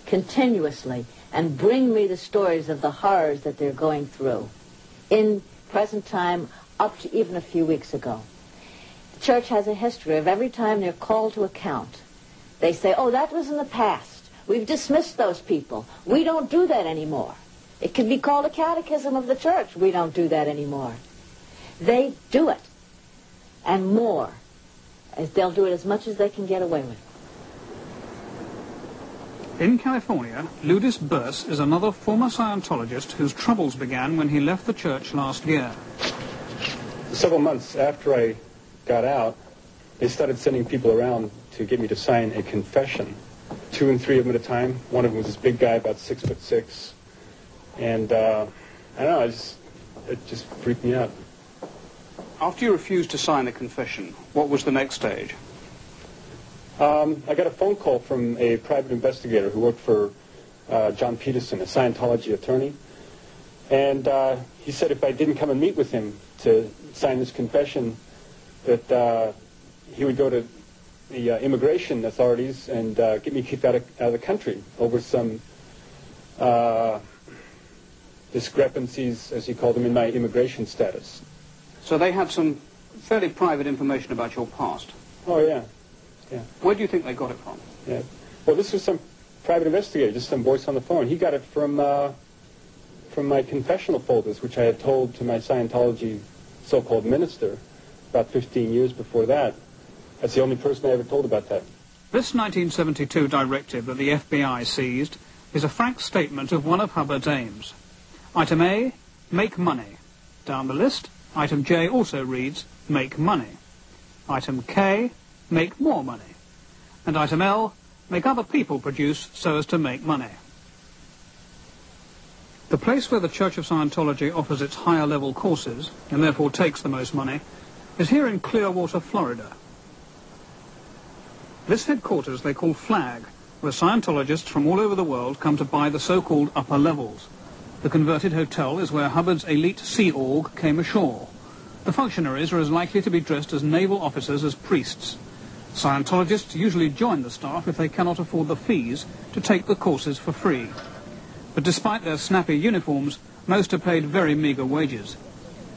continuously and bring me the stories of the horrors that they're going through in present time up to even a few weeks ago. The church has a history of every time they're called to account, they say, oh, that was in the past. We've dismissed those people. We don't do that anymore. It can be called a catechism of the church. We don't do that anymore. They do it, and more. As they'll do it as much as they can get away with. In California, Ludus Burse is another former Scientologist whose troubles began when he left the church last year. Several months after I got out, they started sending people around to get me to sign a confession. 2 and 3 of them at a time. One of them was this big guy, about 6'6", and I don't know, it just freaked me out. After you refused to sign the confession, what was the next stage? I got a phone call from a private investigator who worked for John Peterson, a Scientology attorney, and he said if I didn't come and meet with him to sign this confession, that he would go to the immigration authorities and get me kicked out of the country over some discrepancies, as he called them, in my immigration status. So they had some fairly private information about your past? Oh, yeah. Yeah. Where do you think they got it from? Yeah. Well, this was some private investigator, just some voice on the phone. He got it from my confessional folders, which I had told to my Scientology so-called minister about 15 years before that. That's the only person I ever told about that. This 1972 directive that the FBI seized is a frank statement of one of Hubbard's aims. Item A, make money. Down the list, item J also reads, make money. Item K, make more money. And item L, make other people produce so as to make money. The place where the Church of Scientology offers its higher level courses, and therefore takes the most money, is here in Clearwater, Florida. This headquarters they call FLAG, where Scientologists from all over the world come to buy the so-called upper levels. The converted hotel is where Hubbard's elite Sea Org came ashore. The functionaries are as likely to be dressed as naval officers as priests. Scientologists usually join the staff if they cannot afford the fees to take the courses for free. But despite their snappy uniforms, most are paid very meagre wages.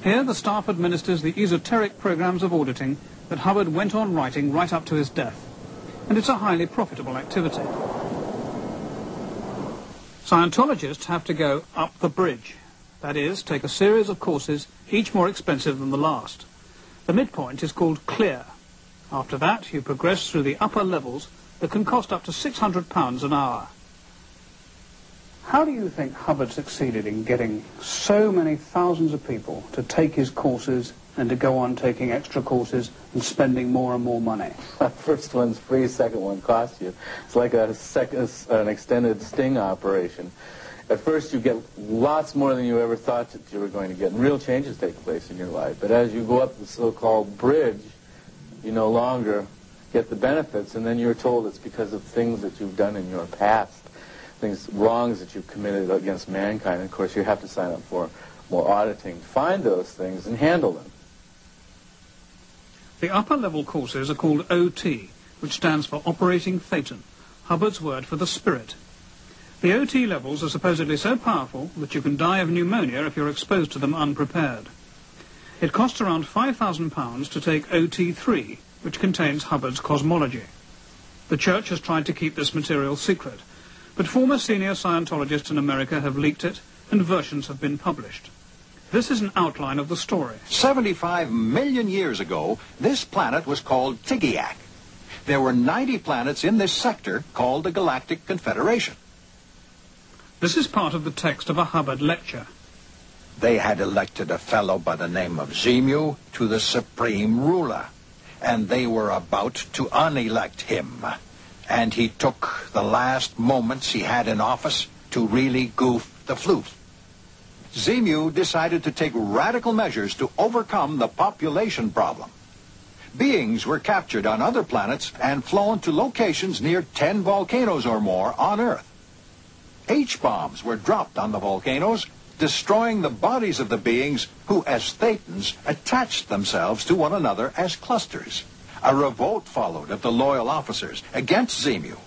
Here the staff administers the esoteric programs of auditing that Hubbard went on writing right up to his death. And it's a highly profitable activity. Scientologists have to go up the bridge. That is, take a series of courses, each more expensive than the last. The midpoint is called clear. After that, you progress through the upper levels that can cost up to £600 an hour. How do you think Hubbard succeeded in getting so many thousands of people to take his courses and to go on taking extra courses and spending more and more money? First one's free, second one costs you. It's like an extended sting operation. At first you get lots more than you ever thought that you were going to get, and real changes take place in your life. But as you go up the so-called bridge, you no longer get the benefits, and then you're told it's because of things that you've done in your past, wrongs that you've committed against mankind. And of course, you have to sign up for more auditing to find those things and handle them. The upper-level courses are called OT, which stands for Operating Thetan, Hubbard's word for the spirit. The OT levels are supposedly so powerful that you can die of pneumonia if you're exposed to them unprepared. It costs around £5,000 to take OT3, which contains Hubbard's cosmology. The Church has tried to keep this material secret, but former senior Scientologists in America have leaked it, and versions have been published. This is an outline of the story. 75 million years ago, this planet was called Tigyac. There were 90 planets in this sector called the Galactic Confederation. This is part of the text of a Hubbard lecture. They had elected a fellow by the name of Zemu to the supreme ruler, and they were about to unelect him. And he took the last moments he had in office to really goof the flute. Zemu decided to take radical measures to overcome the population problem. Beings were captured on other planets and flown to locations near 10 volcanoes or more on Earth. H-bombs were dropped on the volcanoes, destroying the bodies of the beings who, as Thetans, attached themselves to one another as clusters. A revolt followed of the loyal officers against Zemu.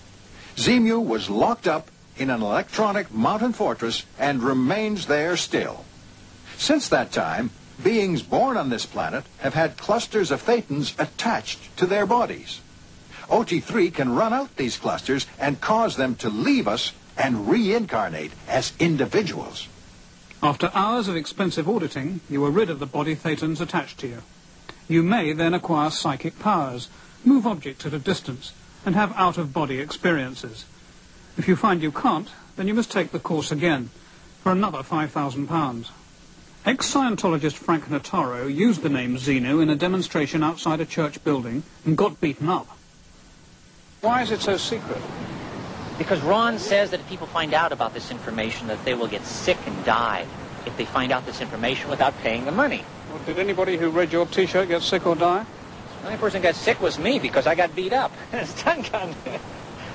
Zemu was locked up in an electronic mountain fortress and remains there still. Since that time, beings born on this planet have had clusters of thetans attached to their bodies. OT3 can run out these clusters and cause them to leave us and reincarnate as individuals. After hours of expensive auditing, you are rid of the body thetans attached to you. You may then acquire psychic powers, move objects at a distance, and have out-of-body experiences. If you find you can't, then you must take the course again, for another £5,000. Ex-Scientologist Frank Notaro used the name Xenu in a demonstration outside a church building and got beaten up. Why is it so secret? Because Ron says that if people find out about this information, that they will get sick and die if they find out this information without paying the money. Well, did anybody who read your T-shirt get sick or die? The only person who got sick was me because I got beat up. Stun gun.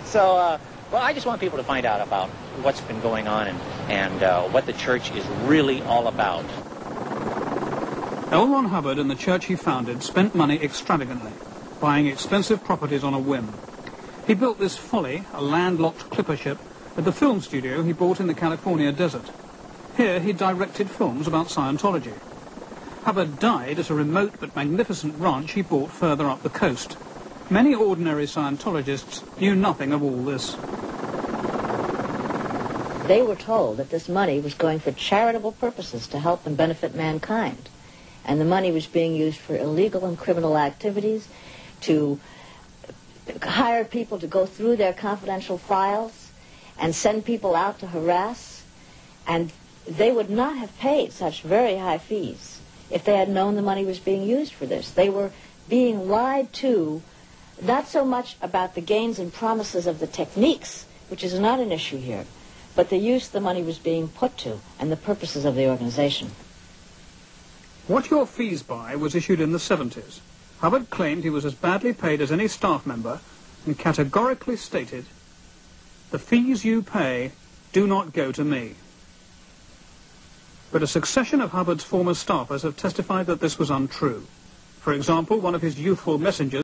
So, well, I just want people to find out about what's been going on and what the church is really all about. L. Ron Hubbard and the church he founded spent money extravagantly, buying expensive properties on a whim. He built this Folly, a landlocked clipper ship, at the film studio he bought in the California desert. Here he directed films about Scientology. Hubbard died at a remote but magnificent ranch he bought further up the coast. Many ordinary Scientologists knew nothing of all this. They were told that this money was going for charitable purposes to help and benefit mankind. And the money was being used for illegal and criminal activities, to hire people to go through their confidential files and send people out to harass. And they would not have paid such very high fees if they had known the money was being used for this. They were being lied to, not so much about the gains and promises of the techniques, which is not an issue here, but the use the money was being put to and the purposes of the organization. What Your Fees Buy was issued in the 70s. Hubbard claimed he was as badly paid as any staff member and categorically stated, "The fees you pay do not go to me." But a succession of Hubbard's former staffers have testified that this was untrue. For example, one of his youthful messengers